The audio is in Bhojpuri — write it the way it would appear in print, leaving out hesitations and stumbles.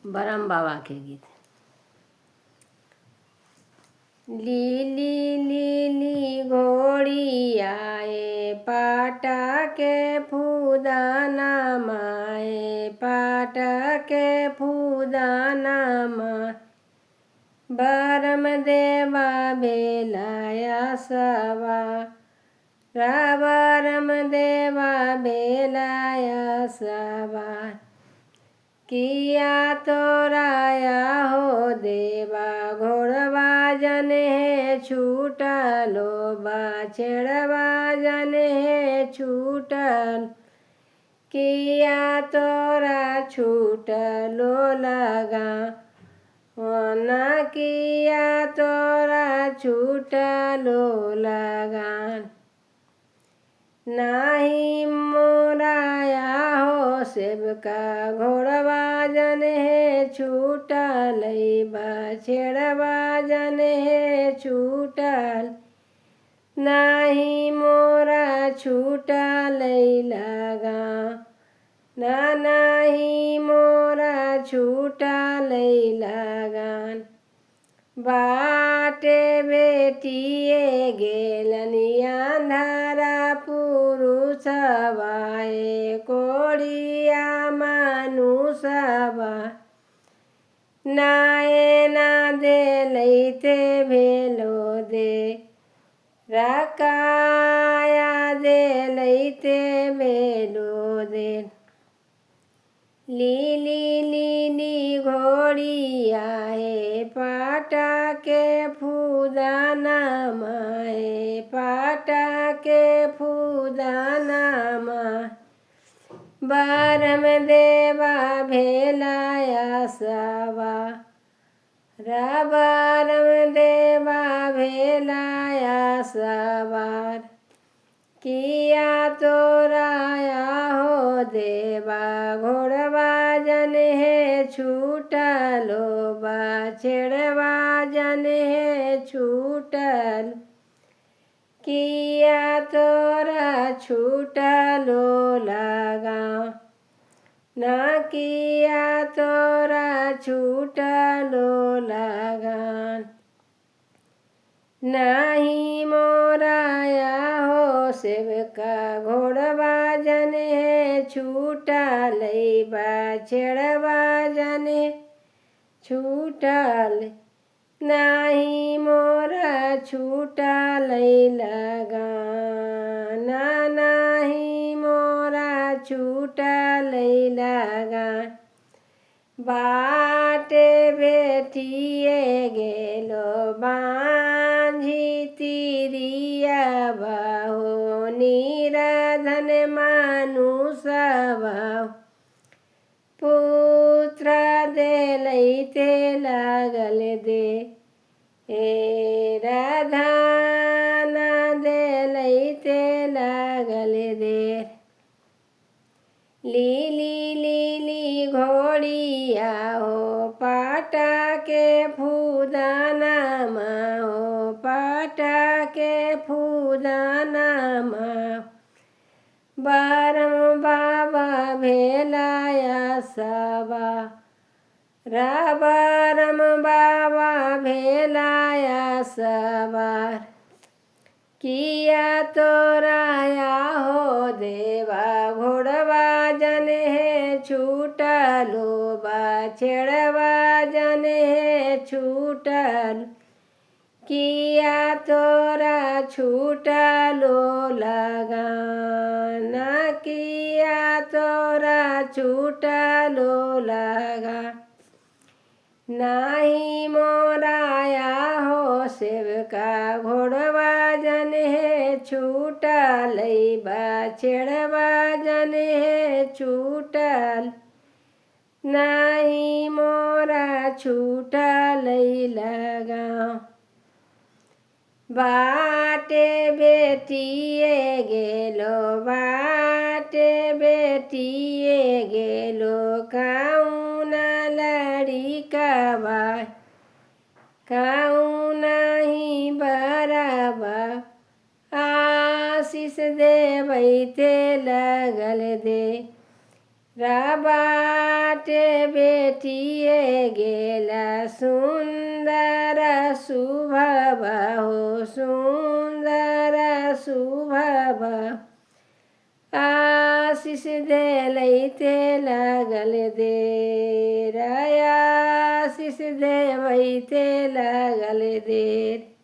ब्रह्म बाबा के गीत। लीली लीली घोड़िया पाटा के फूदाना माए, पाटा के फूदाना माँ ब्रह्म देवा बेलाया सवा, ब्रह्म देवा बेलाया सवा। किया तोराया हो देवा घोड़वा जन है छूटलो, बाछड़वा जन है छूटल। किया तोरा छूटलो लगा, ना किया तोरा छूटलो लगान। नाही मोराया हो सेवका घोड़वा जन है छूटल, बछड़वा जन है छूटल। नाही मोरा छूटल लगा, ना नाही मोरा छूटल लगान। बाटे बेटिए गेलनिया धारा पुरुषवाए, कोड़िया मानुषवा। नाए ना दे लैते भेलो दे, रकाया दे लैते भेलो दे। लीली लीली घोड़िया पाटा के फूदाना माए, पाटा के फूदाना माँ ब्रह्म देवा भेलाया सवा, ब्रह्म देवा भेलाया सवार। किया तोराया हो देवा घोड़वा जन है छूटलो, बछड़वा जन है छूटल। किया तोरा छूटलो लगा, ना किया तोरा छूटलो लगान। नाही मोराया हो सेवका घोड़वा जन है छूटल, बछड़वा जन है छूटल। नाही मोरा छूटल लगा, ना नाही मोरा छूटल लगा। बाटे बेटिए गेलो बांझी तिरिया बाहो, निराधन मानुषवा। पुत्र दे लैते लागल दे, राधान दे लैते लागल दे। लीली लीली घोड़िया हो पाटा के फूदाना माँ, हो पाटा के फूदाना माँ ब्रह्म बाबा भेलाया सवा, ब्रह्म बाबा भेलाया सवार। किया तोराया हो देवा घोड़वा जन है छूटलो, बछड़वा जन है छूटल। किया तोरा छूटलो लगा, ना किया तोरा छूटलो लगा। नाही मोराया हो सेवका घोड़वा जन है छूटल, बछड़वा जन है छूटल। नाही मोरा छूटल लगा। बाटे बेटिए गेलो, बाटे बेटिए गेलो काउना लड़िकवा, काऊ नहीं बराबा। आशीष देवैते लगल दे, રાબાટે બેટીએ ગેલા સુંદર શુભ હો સુંદર શુભ આશીષ દે લઈતે લાગલ દેર આશીષ દે વૈતે લાગલ દેર